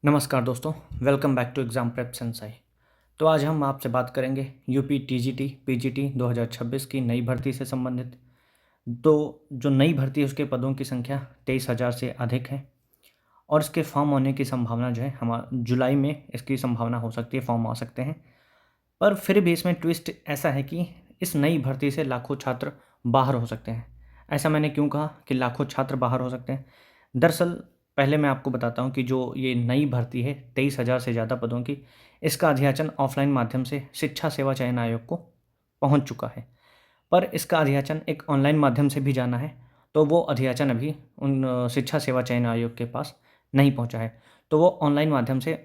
नमस्कार दोस्तों, welcome back to exam prep sensei. तो आज हम आपसे बात करेंगे यूपी टीजीटी पीजीटी 2026 की नई भर्ती से संबंधित। तो जो नई भर्ती है उसके पदों की संख्या 23,000 से अधिक है और इसके फॉर्म होने की संभावना जो है जुलाई में इसकी संभावना हो सकती है, फॉर्म आ सकते हैं। पर फिर भी इसमें ट्विस्ट ऐसा है कि इस नई भर्ती से लाखों छात्र बाहर हो सकते हैं। ऐसा मैंने क्यों कहा कि लाखों छात्र बाहर हो सकते हैं? दरअसल पहले मैं आपको बताता हूँ कि जो ये नई भर्ती है 23,000 से ज़्यादा पदों की, इसका अध्याचन ऑफलाइन माध्यम से शिक्षा सेवा चयन आयोग को पहुँच चुका है। पर इसका अध्याचन एक ऑनलाइन माध्यम से भी जाना है, तो वो अध्याचन अभी उन शिक्षा सेवा चयन आयोग के पास नहीं पहुँचा है। तो वो ऑनलाइन माध्यम से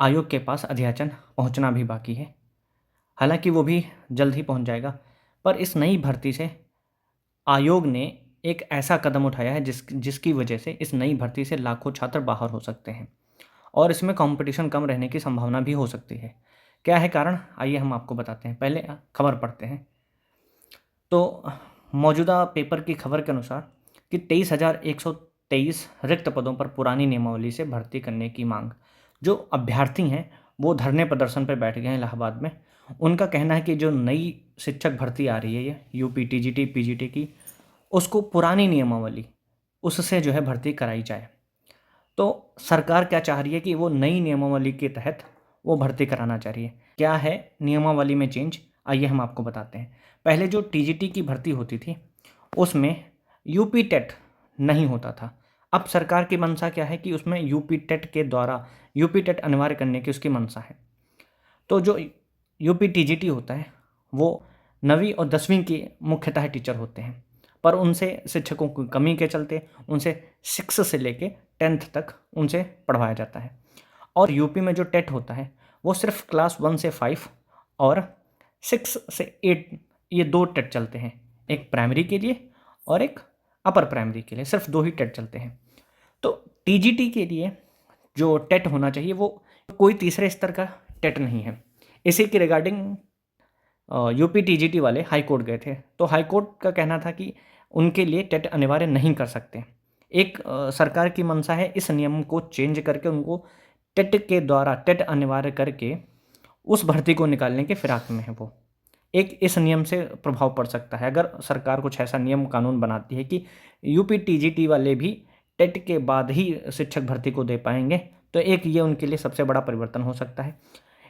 आयोग के पास अध्याचन पहुँचना भी बाकी है। हालाँकि वो भी जल्द ही पहुँच जाएगा। पर इस नई भर्ती से आयोग ने एक ऐसा कदम उठाया है जिसकी वजह से इस नई भर्ती से लाखों छात्र बाहर हो सकते हैं और इसमें कंपटीशन कम रहने की संभावना भी हो सकती है। क्या है कारण? आइए हम आपको बताते हैं। पहले खबर पढ़ते हैं। तो मौजूदा पेपर की खबर के अनुसार कि 23,123 रिक्त पदों पर पुरानी नियमावली से भर्ती करने की मांग। जो अभ्यर्थी हैं वो धरने प्रदर्शन पर बैठ गए हैं इलाहाबाद में। उनका कहना है कि जो नई शिक्षक भर्ती आ रही है ये यूपी टीजीटी पीजीटी की, उसको पुरानी नियमावली उससे जो है भर्ती कराई जाए। तो सरकार क्या चाह रही है कि वो नई नियमावली के तहत वो भर्ती कराना चाह रही है। क्या है नियमावली में चेंज? आइए हम आपको बताते हैं। पहले जो टीजीटी की भर्ती होती थी उसमें यूपी टेट नहीं होता था। अब सरकार की मंशा क्या है कि उसमें यूपी टेट के द्वारा यूपी टेट अनिवार्य करने की उसकी मंशा है। तो जो यूपी टीजीटी होता है वो 9वीं और 10वीं के मुख्यतः टीचर होते हैं, पर उनसे शिक्षकों की कमी के चलते उनसे 6 से लेके 10th तक उनसे पढ़वाया जाता है। और यूपी में जो टेट होता है वो सिर्फ क्लास 1 से 5 और 6 से 8 ये 2 टेट चलते हैं। एक प्राइमरी के लिए और एक अपर प्राइमरी के लिए, सिर्फ 2 ही टेट चलते हैं। तो टीजीटी के लिए जो टेट होना चाहिए वो कोई तीसरे स्तर का टेट नहीं है। इसी के रिगार्डिंग यूपी टीजीटी वाले हाई कोर्ट गए थे। तो हाई कोर्ट का कहना था कि उनके लिए टेट अनिवार्य नहीं कर सकते। एक सरकार की मंशा है इस नियम को चेंज करके उनको टेट के द्वारा टेट अनिवार्य करके उस भर्ती को निकालने के फिराक में है वो। एक इस नियम से प्रभाव पड़ सकता है अगर सरकार कुछ ऐसा नियम कानून बनाती है कि यूपी टीजीटी वाले भी टेट के बाद ही शिक्षक भर्ती को दे पाएंगे, तो एक ये उनके लिए सबसे बड़ा परिवर्तन हो सकता है।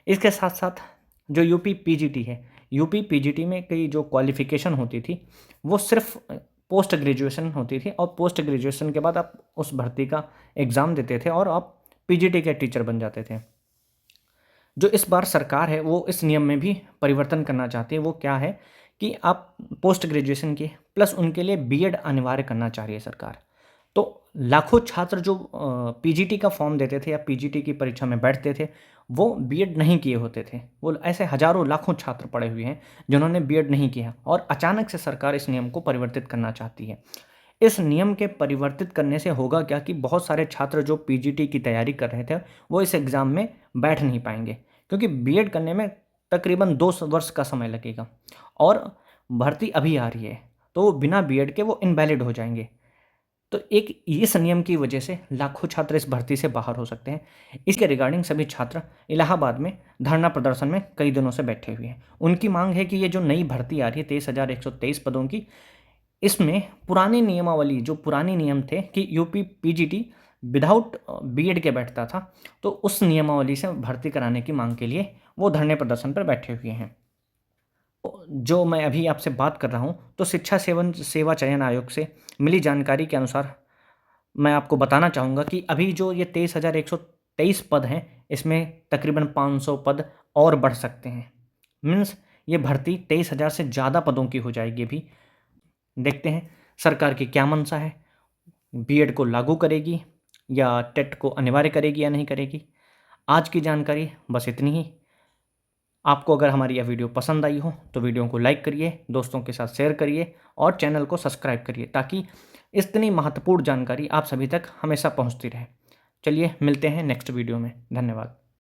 इसके साथ साथ जो यूपी पीजीटी है, यूपी पीजीटी में कई जो क्वालिफ़िकेशन होती थी वो सिर्फ पोस्ट ग्रेजुएशन होती थी और पोस्ट ग्रेजुएशन के बाद आप उस भर्ती का एग्ज़ाम देते थे और आप पीजीटी के टीचर बन जाते थे। जो इस बार सरकार है वो इस नियम में भी परिवर्तन करना चाहती है। वो क्या है कि आप पोस्ट ग्रेजुएशन के प्लस उनके लिए बीएड अनिवार्य करना चाह रही है सरकार। तो लाखों छात्र जो पीजीटी का फॉर्म देते थे या पीजीटी की परीक्षा में बैठते थे वो बीएड नहीं किए होते थे। वो ऐसे हज़ारों लाखों छात्र पड़े हुए हैं जिन्होंने बीएड नहीं किया और अचानक से सरकार इस नियम को परिवर्तित करना चाहती है। इस नियम के परिवर्तित करने से होगा क्या कि बहुत सारे छात्र जो पीजीटी की तैयारी कर रहे थे वो इस एग्ज़ाम में बैठ नहीं पाएंगे, क्योंकि बीएड करने में तकरीबन 2 वर्ष का समय लगेगा और भर्ती अभी आ रही है, तो वो बिना बीएड के वो इनवैलिड हो जाएंगे। तो एक इस नियम की वजह से लाखों छात्र इस भर्ती से बाहर हो सकते हैं। इसके रिगार्डिंग सभी छात्र इलाहाबाद में धरना प्रदर्शन में कई दिनों से बैठे हुए हैं। उनकी मांग है कि ये जो नई भर्ती आ रही है 23,123 पदों की, इसमें पुरानी नियमावली जो पुराने नियम थे कि यूपी पीजीटी विदाउट बीएड के बैठता था, तो उस नियमावली से भर्ती कराने की मांग के लिए वो धरने प्रदर्शन पर बैठे हुए हैं। जो मैं अभी आपसे बात कर रहा हूँ तो शिक्षा सेवा चयन आयोग से मिली जानकारी के अनुसार मैं आपको बताना चाहूँगा कि अभी जो ये 23,123 पद हैं इसमें तकरीबन 500 पद और बढ़ सकते हैं। मीन्स ये भर्ती 23,000 से ज़्यादा पदों की हो जाएगी। अभी देखते हैं सरकार की क्या मंशा है, बीएड को लागू करेगी या टेट को अनिवार्य करेगी या नहीं करेगी। आज की जानकारी बस इतनी ही। आपको अगर हमारी यह वीडियो पसंद आई हो तो वीडियो को लाइक करिए, दोस्तों के साथ शेयर करिए और चैनल को सब्सक्राइब करिए ताकि इतनी महत्वपूर्ण जानकारी आप सभी तक हमेशा पहुंचती रहे। चलिए मिलते हैं नेक्स्ट वीडियो में। धन्यवाद।